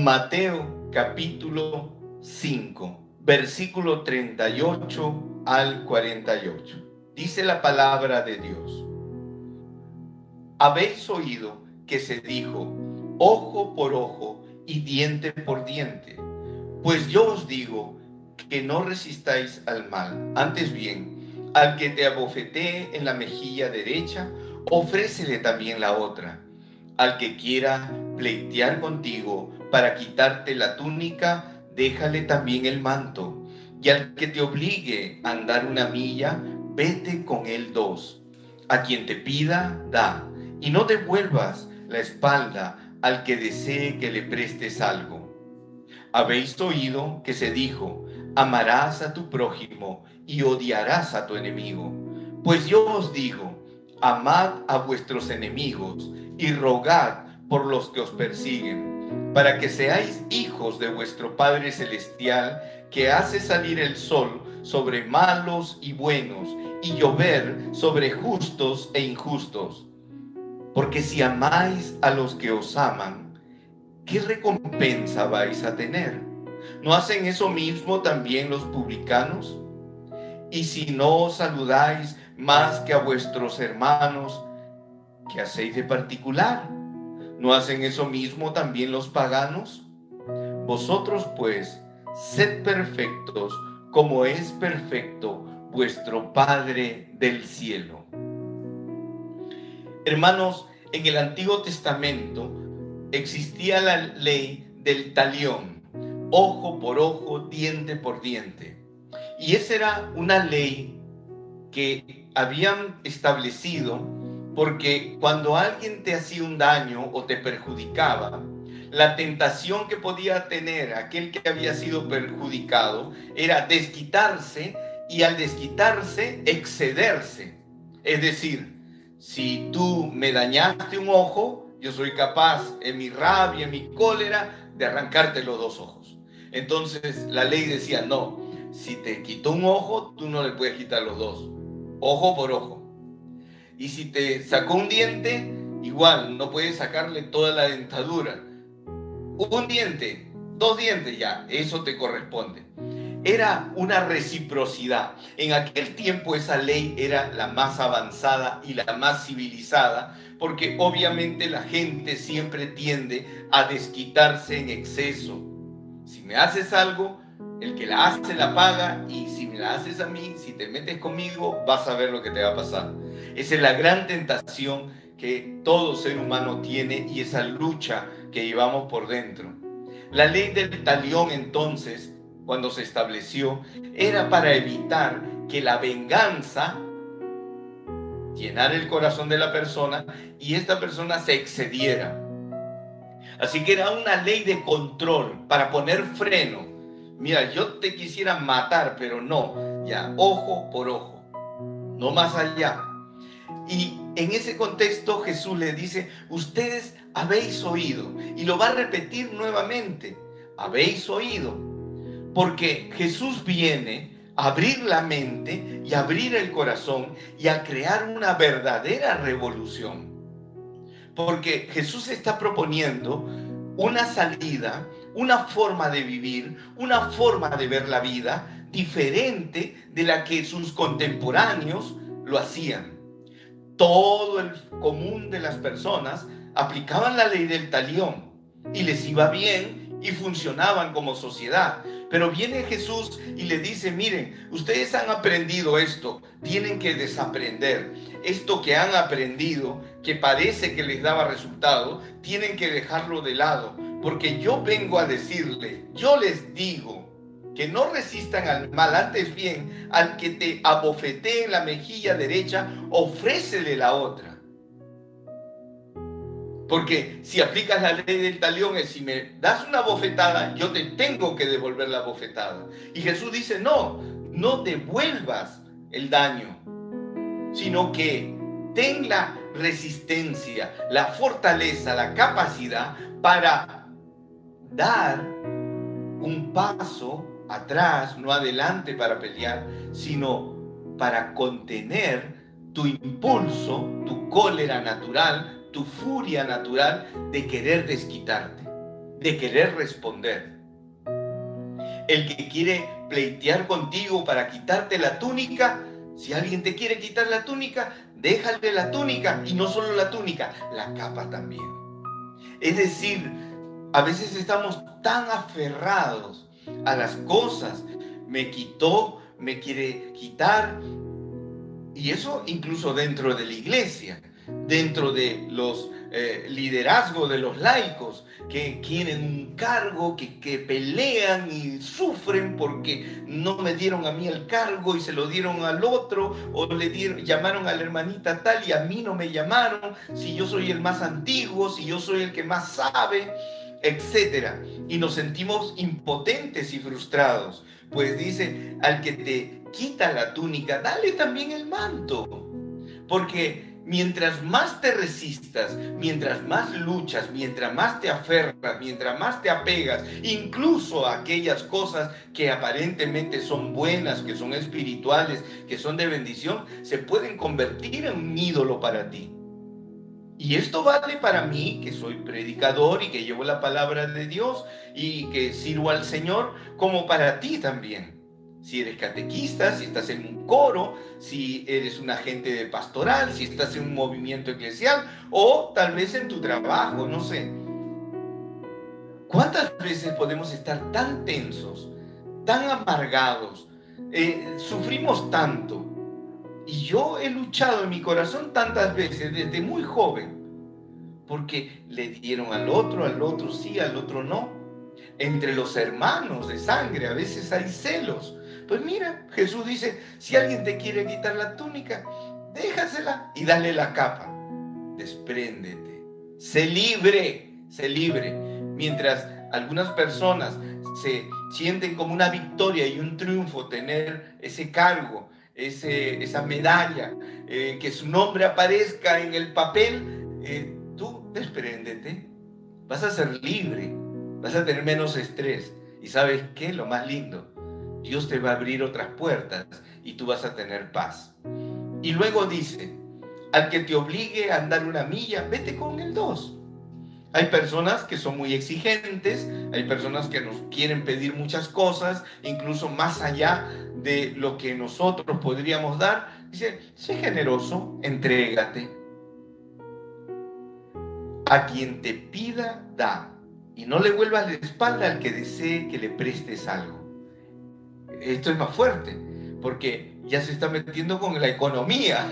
Mateo capítulo 5, versículo 38 al 48. Dice la palabra de Dios: Habéis oído que se dijo, ojo por ojo y diente por diente. Pues yo os digo que no resistáis al mal, antes bien, al que te abofetee en la mejilla derecha, ofrécele también la otra. Al que quiera pleitear contigo para quitarte la túnica, déjale también el manto. Y al que te obligue a andar una milla, vete con él 2. A quien te pida, da, y no devuelvas la espalda al que desee que le prestes algo. Habéis oído que se dijo, amarás a tu prójimo y odiarás a tu enemigo. Pues yo os digo, amad a vuestros enemigos y rogad por los que os persiguen, para que seáis hijos de vuestro Padre Celestial, que hace salir el sol sobre malos y buenos, y llover sobre justos e injustos. Porque si amáis a los que os aman, ¿qué recompensa vais a tener? ¿No hacen eso mismo también los publicanos? Y si no saludáis más que a vuestros hermanos, ¿qué hacéis de particular? ¿No hacen eso mismo también los paganos? Vosotros pues, sed perfectos, como es perfecto vuestro Padre del cielo. Hermanos, en el Antiguo Testamento existía la ley del talión, ojo por ojo, diente por diente. Y esa era una ley que habían establecido porque cuando alguien te hacía un daño o te perjudicaba, la tentación que podía tener aquel que había sido perjudicado era desquitarse, y al desquitarse, excederse. Es decir, si tú me dañaste un ojo, yo soy capaz, en mi rabia, en mi cólera, de arrancarte los 2 ojos. Entonces la ley decía, no, si te quitó un ojo, tú no le puedes quitar los 2, ojo por ojo. Y si te sacó un diente, igual, no puedes sacarle toda la dentadura. Un diente, 2 dientes ya, eso te corresponde. Era una reciprocidad. En aquel tiempo esa ley era la más avanzada y la más civilizada, porque obviamente la gente siempre tiende a desquitarse en exceso. Si me haces algo, el que la hace la paga, y si me la haces a mí, si te metes conmigo, vas a ver lo que te va a pasar. Esa es la gran tentación que todo ser humano tiene, y esa lucha que llevamos por dentro. La ley del talión, entonces, cuando se estableció, era para evitar que la venganza llenara el corazón de la persona y esta persona se excediera. Así que era una ley de control para poner freno. Mira, yo te quisiera matar, pero no, ya, ojo por ojo, no más allá. Y en ese contexto Jesús le dice, ustedes habéis oído, y lo va a repetir nuevamente, habéis oído, porque Jesús viene a abrir la mente y abrir el corazón y a crear una verdadera revolución. Porque Jesús está proponiendo una salida, una forma de vivir, una forma de ver la vida diferente de la que sus contemporáneos lo hacían. Todo el común de las personas aplicaban la ley del talión y les iba bien y funcionaban como sociedad. Pero viene Jesús y le dice, miren, ustedes han aprendido esto, tienen que desaprender. Esto que han aprendido, que parece que les daba resultado, tienen que dejarlo de lado, porque yo vengo a decirle, yo les digo que no resistan al mal, antes bien, al que te abofetee en la mejilla derecha, ofrécele la otra. Porque si aplicas la ley del talión, es si me das una bofetada, yo te tengo que devolver la bofetada. Y Jesús dice, no, no devuelvas el daño, sino que ten la resistencia, la fortaleza, la capacidad para dar un paso atrás, no adelante para pelear, sino para contener tu impulso, tu cólera natural, tu furia natural de querer desquitarte. de querer responder. El que quiere pleitear contigo para quitarte la túnica, si alguien te quiere quitar la túnica, déjale la túnica, y no solo la túnica, la capa también. Es decir, a veces estamos tan aferrados a las cosas. Me quitó, me quiere quitar. Y eso incluso dentro de la iglesia, dentro de los liderazgos de los laicos, que quieren un cargo, que pelean y sufren porque no me dieron a mí el cargo y se lo dieron al otro, o llamaron a la hermanita tal y a mí no me llamaron, si yo soy el más antiguo, si yo soy el que más sabe, etcétera. Y nos sentimos impotentes y frustrados. Pues dice, al que te quita la túnica, dale también el manto. Porque mientras más te resistas, mientras más luchas, mientras más te aferras, mientras más te apegas, incluso a aquellas cosas que aparentemente son buenas, que son espirituales, que son de bendición, se pueden convertir en un ídolo para ti. Y esto vale para mí, que soy predicador y que llevo la palabra de Dios y que sirvo al Señor, como para ti también. Si eres catequista, si estás en un coro, si eres un agente de pastoral, si estás en un movimiento eclesial o tal vez en tu trabajo, no sé. ¿Cuántas veces podemos estar tan tensos, tan amargados, sufrimos tanto? Y yo he luchado en mi corazón tantas veces, desde muy joven, porque le dieron al otro sí, al otro no. Entre los hermanos de sangre a veces hay celos. Pues mira, Jesús dice, si alguien te quiere quitar la túnica, déjasela y dale la capa. Despréndete, sé libre, sé libre. Mientras algunas personas se sienten como una victoria y un triunfo tener ese cargo, esa medalla, que su nombre aparezca en el papel, tú despréndete, vas a ser libre, vas a tener menos estrés. Y ¿sabes qué? Lo más lindo, Dios te va a abrir otras puertas y tú vas a tener paz. Y luego dice, al que te obligue a andar una milla, vete con el 2. Hay personas que son muy exigentes, hay personas que nos quieren pedir muchas cosas, incluso más allá de lo que nosotros podríamos dar. Dice, sé generoso, entrégate. A quien te pida, da. Y no le vuelvas la espalda al que desee que le prestes algo. Esto es más fuerte, porque ya se está metiendo con la economía.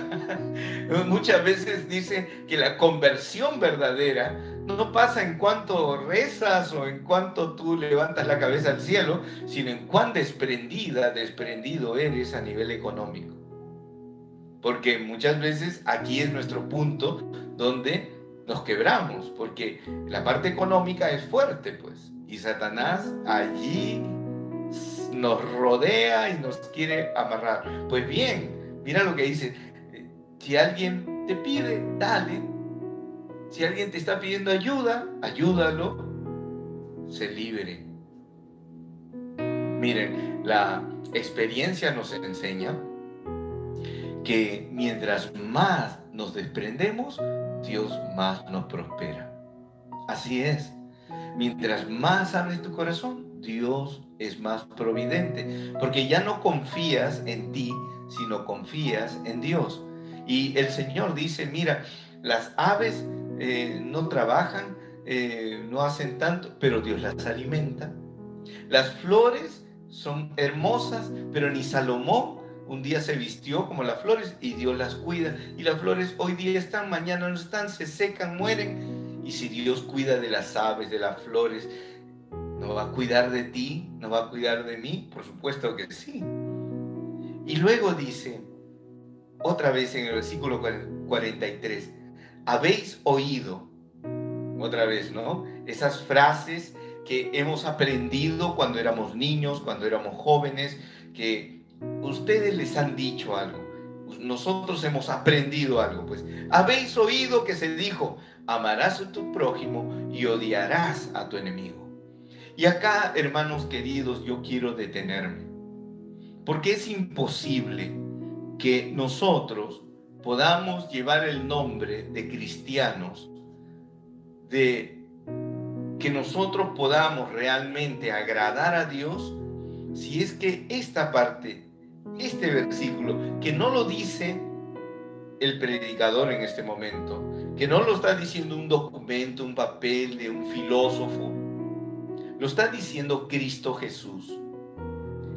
Muchas veces dice que la conversión verdadera no pasa en cuanto rezas o en cuanto tú levantas la cabeza al cielo, sino en cuán desprendido eres a nivel económico. Porque muchas veces aquí es nuestro punto donde nos quebramos, porque la parte económica es fuerte, pues, y Satanás allí nos rodea y nos quiere amarrar. Pues bien, mira lo que dice, si alguien te pide, dale. Si alguien te está pidiendo ayuda, ayúdalo. Sé libre. Miren, la experiencia nos enseña que mientras más nos desprendemos, Dios más nos prospera. Así es. Mientras más abres tu corazón, Dios es más providente, porque ya no confías en ti, sino confías en Dios. Y el Señor dice, mira, las aves no trabajan, no hacen tanto, pero Dios las alimenta. Las flores son hermosas, pero ni Salomón un día se vistió como las flores y Dios las cuida. Y las flores hoy día están, mañana no están, se secan, mueren. Y si Dios cuida de las aves, de las flores, ¿no va a cuidar de ti? ¿No va a cuidar de mí? Por supuesto que sí. Y luego dice, otra vez en el versículo 43, habéis oído, otra vez, ¿no? Esas frases que hemos aprendido cuando éramos niños, cuando éramos jóvenes, que ustedes les han dicho algo, nosotros hemos aprendido algo, pues. Habéis oído que se dijo, amarás a tu prójimo y odiarás a tu enemigo. Y acá, hermanos queridos, yo quiero detenerme, porque es imposible que nosotros podamos llevar el nombre de cristianos, de que nosotros podamos realmente agradar a Dios si es que esta parte, este versículo, que no lo dice el predicador en este momento, que no lo está diciendo un documento, un papel de un filósofo, lo está diciendo Cristo Jesús.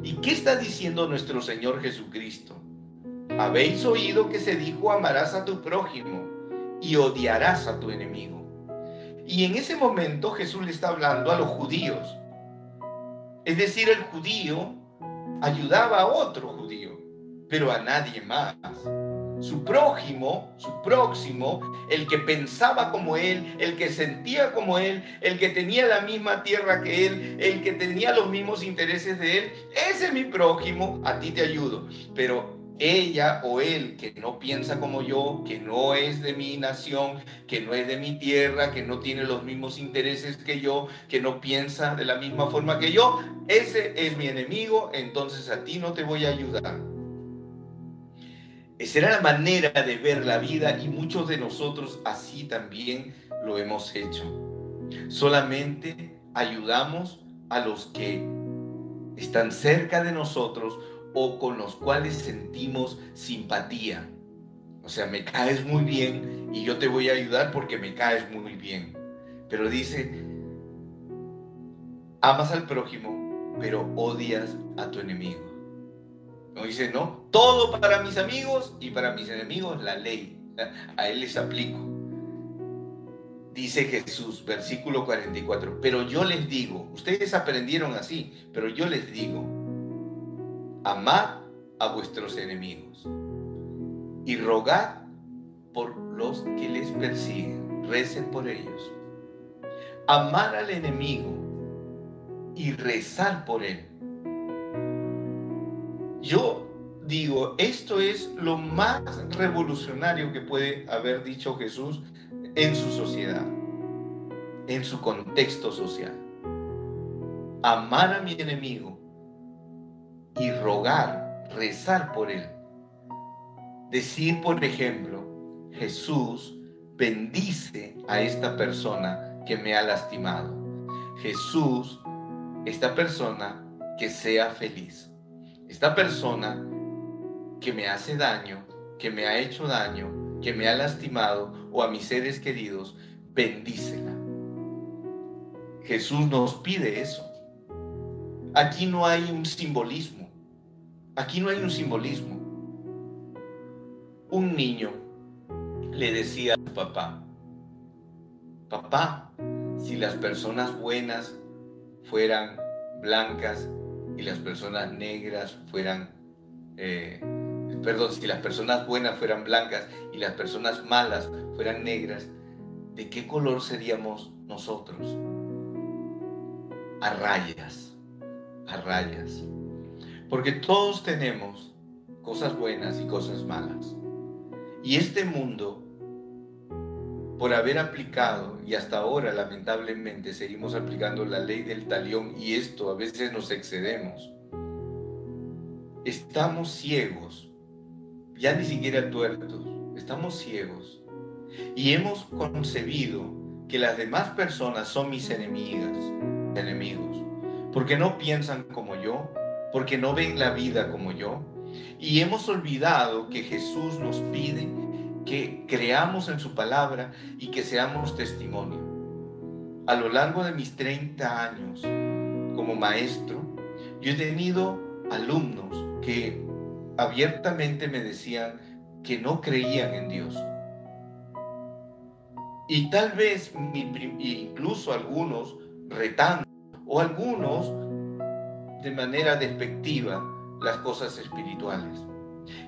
¿Y qué está diciendo nuestro Señor Jesucristo? Habéis oído que se dijo: amarás a tu prójimo y odiarás a tu enemigo. Y en ese momento Jesús le está hablando a los judíos. Es decir, el judío ayudaba a otro judío, pero a nadie más. Su prójimo, su próximo, el que pensaba como él, el que sentía como él, el que tenía la misma tierra que él, el que tenía los mismos intereses de él, ese es mi prójimo, a ti te ayudo. Pero ella o él que no piensa como yo, que no es de mi nación, que no es de mi tierra, que no tiene los mismos intereses que yo, que no piensa de la misma forma que yo, ese es mi enemigo, entonces a ti no te voy a ayudar. Esa era la manera de ver la vida y muchos de nosotros así también lo hemos hecho. Solamente ayudamos a los que están cerca de nosotros o con los cuales sentimos simpatía. O sea, me caes muy bien y yo te voy a ayudar porque me caes muy bien. Pero dice, amas al prójimo, pero odias a tu enemigo. No dice, no, todo para mis amigos y para mis enemigos la ley. A él les aplico. Dice Jesús, versículo 44, pero yo les digo, ustedes aprendieron así, pero yo les digo, amad a vuestros enemigos y rogad por los que les persiguen, recen por ellos. Amar al enemigo y rezar por él. Yo digo, esto es lo más revolucionario que puede haber dicho Jesús en su sociedad, en su contexto social. Amar a mi enemigo y rogar, rezar por él. Decir, por ejemplo, Jesús, bendice a esta persona que me ha lastimado. Jesús, esta persona que sea feliz. Esta persona que me hace daño, que me ha hecho daño, que me ha lastimado, o a mis seres queridos, bendícela. Jesús nos pide eso. Aquí no hay un simbolismo. Aquí no hay un simbolismo. Un niño le decía a su papá, papá, si las personas buenas fueran blancas y las personas negras fueran, si las personas buenas fueran blancas y las personas malas fueran negras, ¿de qué color seríamos nosotros? A rayas, a rayas. Porque todos tenemos cosas buenas y cosas malas. Y este mundo, por haber aplicado, y hasta ahora lamentablemente seguimos aplicando la ley del talión, y esto a veces nos excedemos, estamos ciegos, ya ni siquiera tuertos, estamos ciegos, y hemos concebido que las demás personas son mis enemigos, porque no piensan como yo, porque no ven la vida como yo, y hemos olvidado que Jesús nos pide que creamos en su palabra y que seamos testimonio. A lo largo de mis 30 años como maestro, yo he tenido alumnos que abiertamente me decían que no creían en Dios. Y tal vez, incluso algunos retando, o algunos de manera despectiva, las cosas espirituales.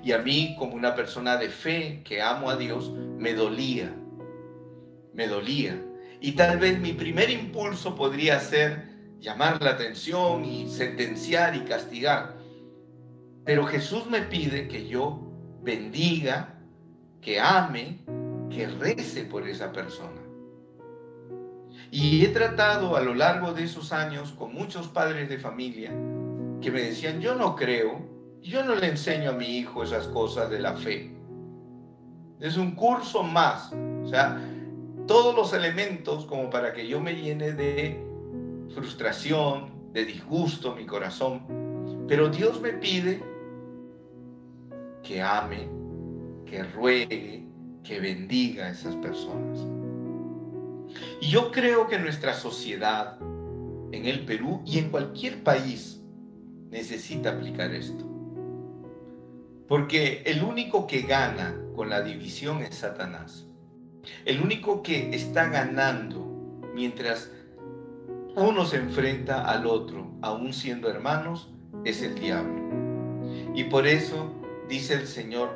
Y a mí, como una persona de fe que amo a Dios, me dolía. Y tal vez mi primer impulso podría ser llamar la atención y sentenciar y castigar. Pero Jesús me pide que yo bendiga, que ame, que rece por esa persona. Y he tratado a lo largo de esos años con muchos padres de familia que me decían, yo no creo, yo no le enseño a mi hijo esas cosas de la fe. Es un curso más. O sea, todos los elementos como para que yo me llene de frustración, de disgusto mi corazón. Pero Dios me pide que ame, que ruegue, que bendiga a esas personas. Y yo creo que nuestra sociedad en el Perú y en cualquier país necesita aplicar esto. Porque el único que gana con la división es Satanás. El único que está ganando mientras uno se enfrenta al otro, aún siendo hermanos, es el diablo. Y por eso dice el Señor,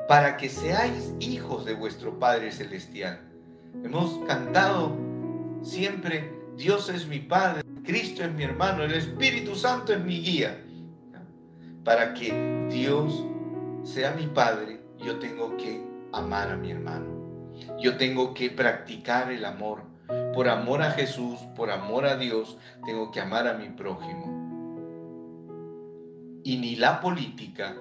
para que seáis hijos de vuestro Padre Celestial. Hemos cantado siempre, Dios es mi Padre, Cristo es mi hermano, el Espíritu Santo es mi guía. Para que Dios sea mi Padre, yo tengo que amar a mi hermano. Yo tengo que practicar el amor. Por amor a Jesús, por amor a Dios, tengo que amar a mi prójimo. Y ni la política,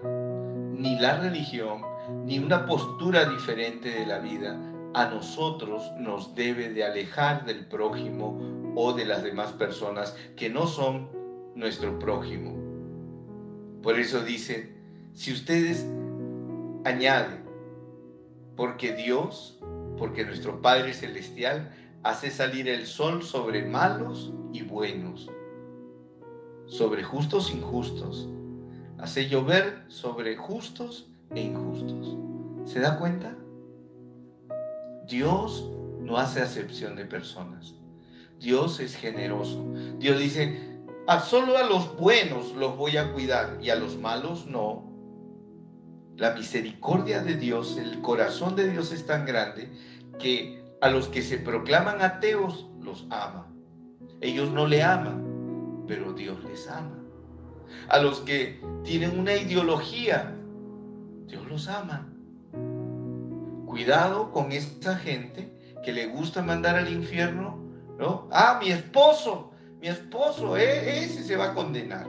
ni la religión, ni una postura diferente de la vida a nosotros nos debe de alejar del prójimo o de las demás personas que no son nuestro prójimo. Por eso dice, si ustedes añaden, porque Dios, porque nuestro Padre Celestial hace salir el sol sobre malos y buenos, sobre justos e injustos, hace llover sobre justos e injustos. ¿Se da cuenta? Dios no hace acepción de personas. Dios es generoso. Dios dice, solo a los buenos los voy a cuidar y a los malos no. La misericordia de Dios, el corazón de Dios es tan grande que a los que se proclaman ateos los ama. Ellos no le aman, pero Dios les ama. A los que tienen una ideología, Dios los ama. Cuidado con esa gente que le gusta mandar al infierno, ¿no? Mi esposo, ese se va a condenar.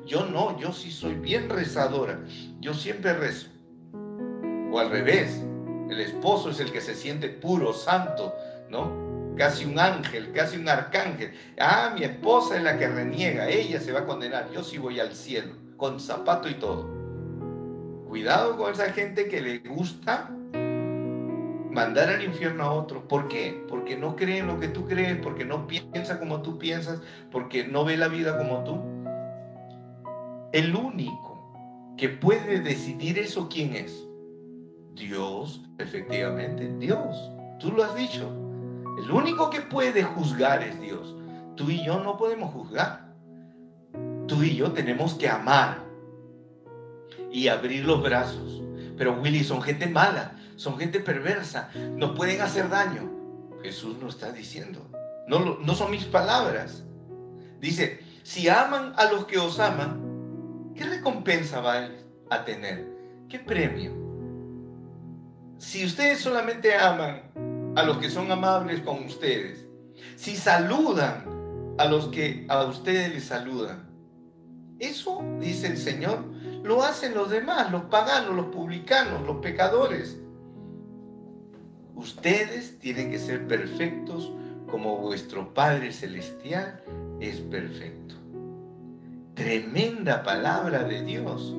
Yo no, yo sí soy bien rezadora. Yo siempre rezo. O al revés, el esposo es el que se siente puro, santo, ¿no? Casi un ángel, casi un arcángel. Mi esposa es la que reniega, ella se va a condenar. Yo sí voy al cielo, con zapato y todo. Cuidado con esa gente que le gusta mandar al infierno a otro. ¿Por qué? Porque no cree en lo que tú crees, porque no piensa como tú piensas, porque no ve la vida como tú. El único que puede decidir eso, ¿quién es? Dios, efectivamente, Dios. Tú lo has dicho. El único que puede juzgar es Dios. Tú y yo no podemos juzgar. Tú y yo tenemos que amar y abrir los brazos. Pero Willy, son gente mala, son gente perversa, nos pueden hacer daño. Jesús nos está diciendo, no son mis palabras. Dice, si aman a los que os aman, ¿qué recompensa van a tener? ¿Qué premio? Si ustedes solamente aman a los que son amables con ustedes, si saludan a los que a ustedes les saludan, eso, dice el Señor, lo hacen los demás, los paganos, los publicanos, los pecadores. Ustedes tienen que ser perfectos como vuestro Padre Celestial es perfecto. Tremenda palabra de Dios.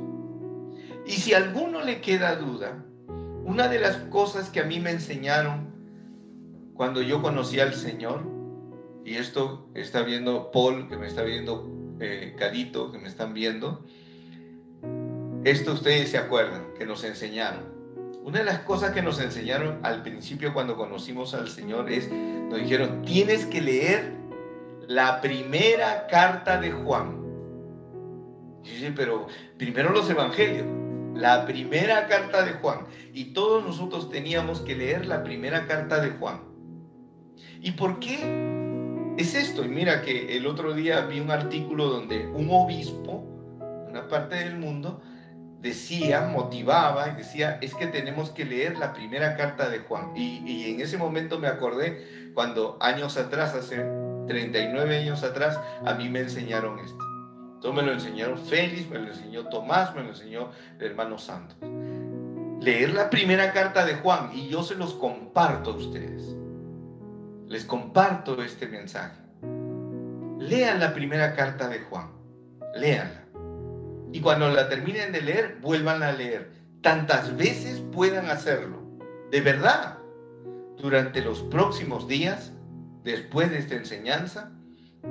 Y si a alguno le queda duda, una de las cosas que a mí me enseñaron cuando yo conocí al Señor, y esto está viendo Paul, que me está viendo, Carito, que me están viendo, esto ustedes se acuerdan, que nos enseñaron. Una de las cosas que nos enseñaron al principio cuando conocimos al Señor es, nos dijeron, tienes que leer la primera carta de Juan. Y yo dije, pero primero los evangelios, la primera carta de Juan. Y todos nosotros teníamos que leer la primera carta de Juan. ¿Y por qué es esto? Y mira que el otro día vi un artículo donde un obispo en una parte del mundo decía, motivaba y decía, es que tenemos que leer la primera carta de Juan. Y en ese momento me acordé cuando años atrás, hace 39 años atrás, a mí me enseñaron esto. Entonces me lo enseñaron Félix, me lo enseñó Tomás, me lo enseñó el hermano Santos. Leer la primera carta de Juan, y yo se los comparto a ustedes. les comparto este mensaje. Lean la primera carta de Juan, léanla. Y cuando la terminen de leer, vuelvan a leer tantas veces puedan hacerlo. De verdad, durante los próximos días, después de esta enseñanza,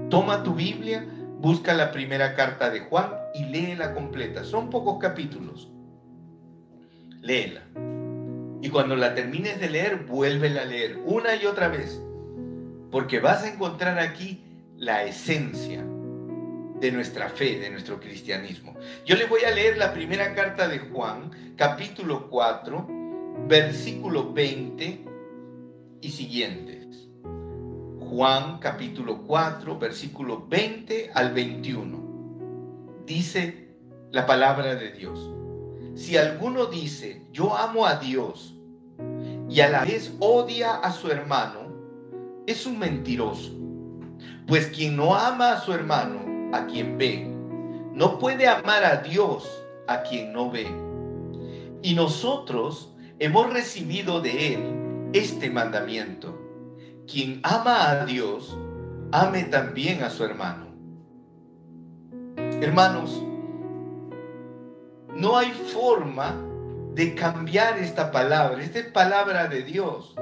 toma tu Biblia, busca la primera carta de Juan y léela completa. Son pocos capítulos. Léela. Y cuando la termines de leer, vuélvela a leer una y otra vez. Porque vas a encontrar aquí la esencia de nuestra fe, de nuestro cristianismo. Yo les voy a leer la primera carta de Juan, capítulo 4, versículo 20 y siguientes. Juan, capítulo 4, versículo 20 al 21. Dice la palabra de Dios: si alguno dice, yo amo a Dios, y a la vez odia a su hermano, es un mentiroso. Pues quien no ama a su hermano, a quien ve, no puede amar a Dios, a quien no ve. Y nosotros hemos recibido de Él este mandamiento: quien ama a Dios, ame también a su hermano. Hermanos, no hay forma de cambiar esta palabra. Esta es palabra de Dios.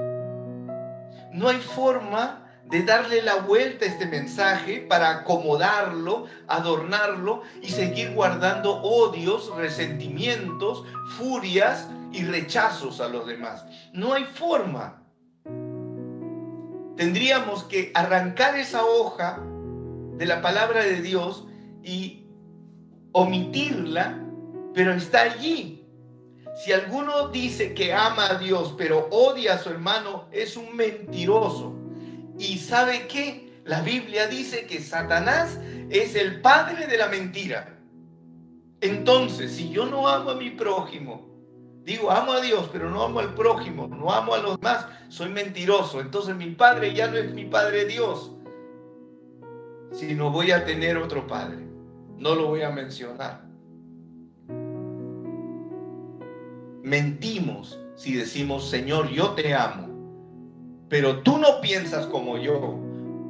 No hay forma de darle la vuelta a este mensaje para acomodarlo, adornarlo y seguir guardando odios, resentimientos, furias y rechazos a los demás. No hay forma. Tendríamos que arrancar esa hoja de la palabra de Dios y omitirla, pero está allí. Si alguno dice que ama a Dios pero odia a su hermano, es un mentiroso. ¿Y sabe qué? La Biblia dice que Satanás es el padre de la mentira. Entonces, si yo no amo a mi prójimo, digo, amo a Dios, pero no amo al prójimo, no amo a los demás, soy mentiroso. Entonces mi padre ya no es mi padre Dios, sino voy a tener otro padre. No lo voy a mencionar. Mentimos si decimos, Señor, yo te amo, pero tú no piensas como yo,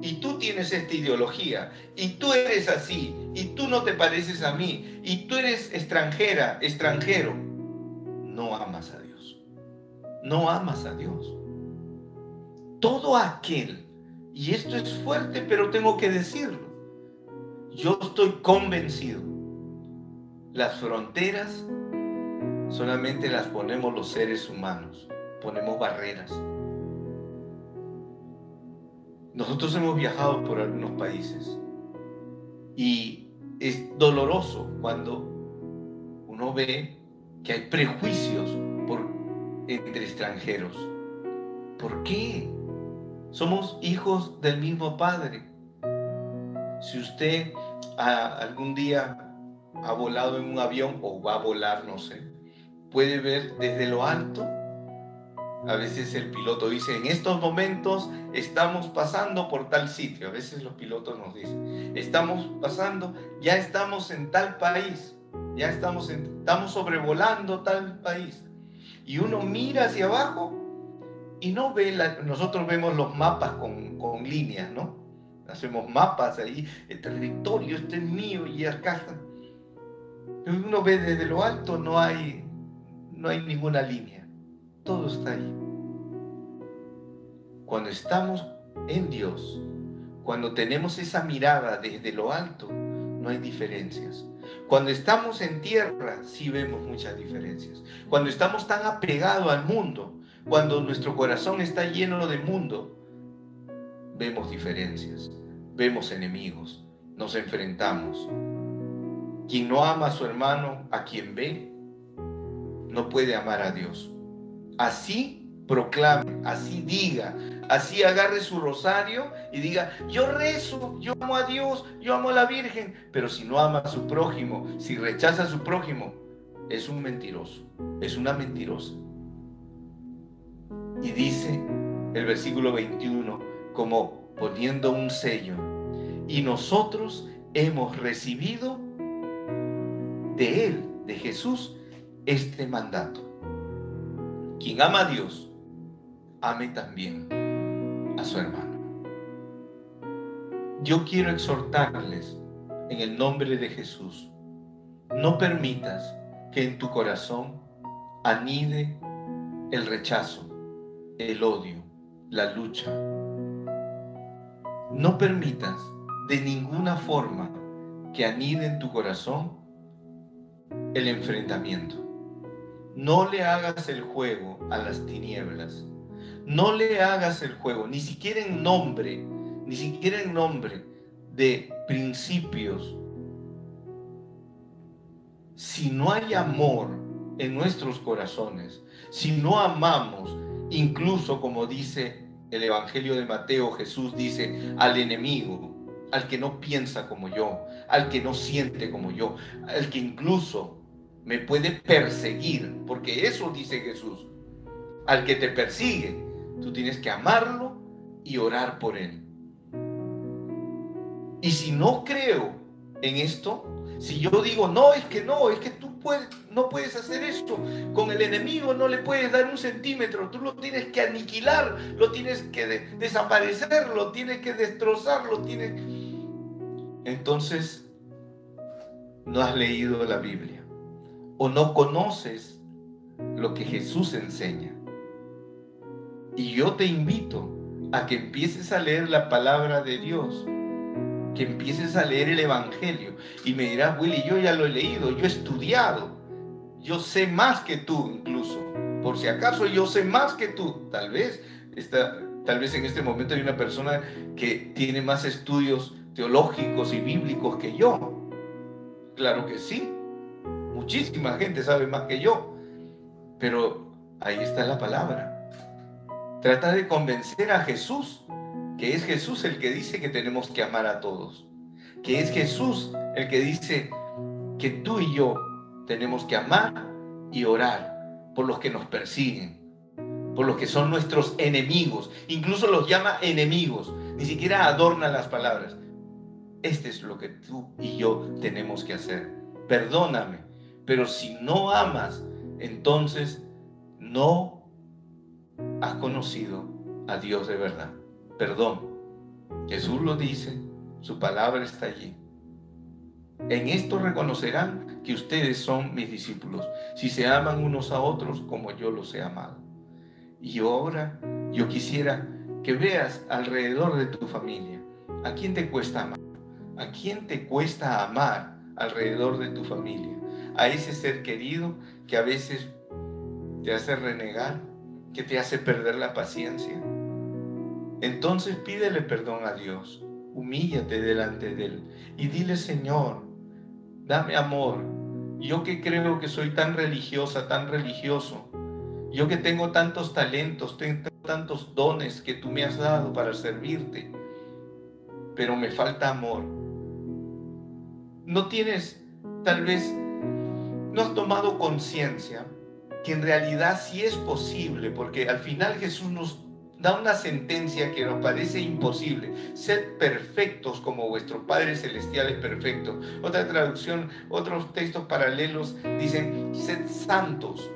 y tú tienes esta ideología, y tú eres así, y tú no te pareces a mí, y tú eres extranjera, extranjero. No amas a Dios. No amas a Dios. Todo aquel, y esto es fuerte, pero tengo que decirlo, yo estoy convencido, las fronteras solamente las ponemos los seres humanos, ponemos barreras. Nosotros hemos viajado por algunos países y es doloroso cuando uno ve que hay prejuicios entre extranjeros. ¿Por qué? Somos hijos del mismo Padre. Si usted algún día ha volado en un avión o va a volar, no sé, puede ver desde lo alto. A veces el piloto dice, en estos momentos estamos pasando por tal sitio. A veces los pilotos nos dicen, estamos pasando, ya estamos en tal país, ya estamos sobrevolando tal país. Y uno mira hacia abajo y no ve, nosotros vemos los mapas con líneas, ¿no? Hacemos mapas ahí, el territorio, este es mío y acá está. Pero uno ve desde lo alto, no hay ninguna línea. Todo está ahí. Cuando estamos en Dios, cuando tenemos esa mirada desde lo alto, no hay diferencias. Cuando estamos en tierra, sí vemos muchas diferencias. Cuando estamos tan apegados al mundo, cuando nuestro corazón está lleno de mundo, vemos diferencias, vemos enemigos, nos enfrentamos. Quien no ama a su hermano, a quien ve, no puede amar a Dios. Así proclame, así diga, así agarre su rosario y diga, yo rezo, yo amo a Dios, yo amo a la Virgen, pero si no ama a su prójimo, si rechaza a su prójimo, es un mentiroso, es una mentirosa. Y dice el versículo 21, como poniendo un sello, y nosotros hemos recibido de Él, de Jesús, este mandato: quien ama a Dios, ame también a su hermano. yo quiero exhortarles en el nombre de Jesús. No permitas que en tu corazón anide el rechazo, el odio, la lucha. No permitas de ninguna forma que anide en tu corazón el enfrentamiento. No le hagas el juego a las tinieblas. No le hagas el juego, ni siquiera en nombre de principios. Si no hay amor en nuestros corazones, si no amamos, incluso como dice el Evangelio de Mateo, Jesús dice al enemigo, al que no piensa como yo, al que no siente como yo, al que incluso me puede perseguir, porque eso dice Jesús, al que te persigue, tú tienes que amarlo y orar por él. Y si no creo en esto, si yo digo, no, es que tú no puedes hacer esto, con el enemigo no le puedes dar un centímetro, tú lo tienes que aniquilar, lo tienes que desaparecer, lo tienes que destrozar, Entonces, no has leído la Biblia o no conoces lo que Jesús enseña. Y yo te invito a que empieces a leer la palabra de Dios, que empieces a leer el Evangelio. Y me dirás, Willy, yo ya lo he leído, yo he estudiado, yo sé más que tú incluso. Por si acaso yo sé más que tú. Tal vez en este momento hay una persona que tiene más estudios teológicos y bíblicos que yo. Claro que sí. Muchísima gente sabe más que yo. Pero ahí está la palabra. Trata de convencer a Jesús, que es Jesús el que dice que tenemos que amar a todos, que es Jesús el que dice que tú y yo tenemos que amar y orar por los que nos persiguen, por los que son nuestros enemigos, incluso los llama enemigos, ni siquiera adorna las palabras. Este es lo que tú y yo tenemos que hacer. Perdóname, pero si no amas, entonces no has conocido a Dios de verdad. Perdón. Jesús lo dice, su palabra está allí. En esto reconocerán que ustedes son mis discípulos, si se aman unos a otros como yo los he amado. Y ahora yo quisiera que veas alrededor de tu familia. ¿A quién te cuesta amar? ¿A quién te cuesta amar alrededor de tu familia? A ese ser querido que a veces te hace renegar, que te hace perder la paciencia. Entonces pídele perdón a Dios, humíllate delante de Él y dile: Señor, dame amor. Yo que creo que soy tan religiosa, tan religioso, yo que tengo tantos talentos, tengo tantos dones que tú me has dado para servirte, pero me falta amor. Tal vez no has tomado conciencia que en realidad sí es posible, porque al final Jesús nos da una sentencia que nos parece imposible: sed perfectos como vuestro Padre Celestial es perfecto. Otra traducción, otros textos paralelos dicen: sed santos.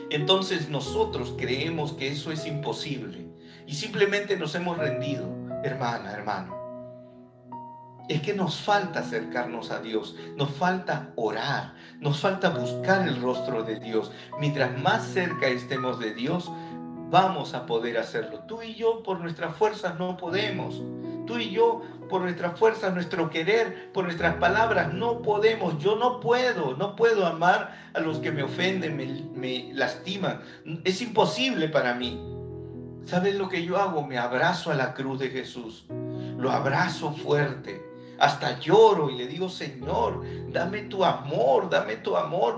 Entonces nosotros creemos que eso es imposible y simplemente nos hemos rendido. Hermana, hermano, es que nos falta acercarnos a Dios, nos falta orar, nos falta buscar el rostro de Dios. Mientras más cerca estemos de Dios, vamos a poder hacerlo. Tú y yo por nuestras fuerzas no podemos. Tú y yo por nuestras fuerzas, nuestro querer, por nuestras palabras no podemos. Yo no puedo amar a los que me ofenden, me lastiman. Es imposible para mí. ¿Sabes lo que yo hago? Me abrazo a la cruz de Jesús. Lo abrazo fuerte. Hasta lloro y le digo: Señor, dame tu amor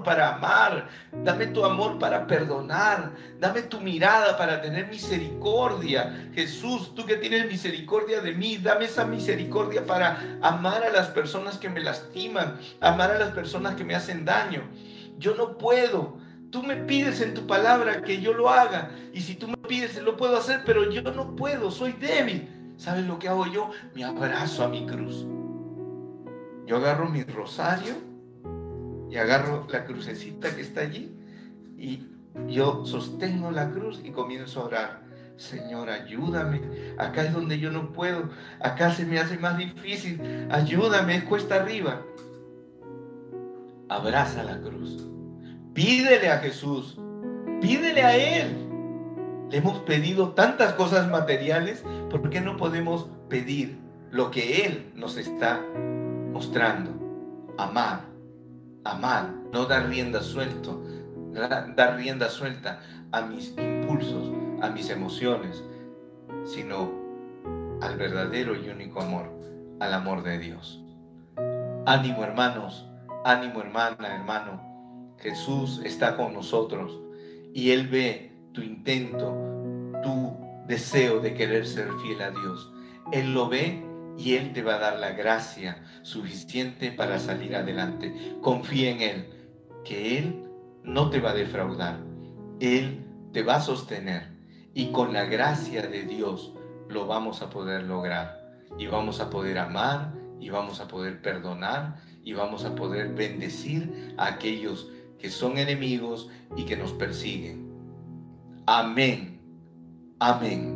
para amar, dame tu amor para perdonar, dame tu mirada para tener misericordia. Jesús, tú que tienes misericordia de mí, dame esa misericordia para amar a las personas que me lastiman, amar a las personas que me hacen daño. Yo no puedo. Tú me pides en tu palabra que yo lo haga, y si tú me pides lo puedo hacer, pero yo no puedo, soy débil. ¿Sabes lo que hago yo? Me abrazo a mi cruz. Yo agarro mi rosario y agarro la crucecita que está allí y yo sostengo la cruz y comienzo a orar. Señor, ayúdame. Acá es donde yo no puedo. Acá se me hace más difícil. Ayúdame, es cuesta arriba. Abraza la cruz. Pídele a Jesús. Pídele a Él. Le hemos pedido tantas cosas materiales. ¿Por qué no podemos pedir lo que Él nos está mostrando? Amar. Amar. No dar rienda suelta. Dar rienda suelta a mis impulsos, a mis emociones, sino al verdadero y único amor, al amor de Dios. Ánimo, hermanos, ánimo, hermana, hermano. Jesús está con nosotros y Él ve tu intento, tu deseo de querer ser fiel a Dios. Él lo ve y Él te va a dar la gracia suficiente para salir adelante. Confía en Él, que Él no te va a defraudar. Él te va a sostener y con la gracia de Dios lo vamos a poder lograr y vamos a poder amar y vamos a poder perdonar y vamos a poder bendecir a aquellos que son enemigos y que nos persiguen. Amén. Amén.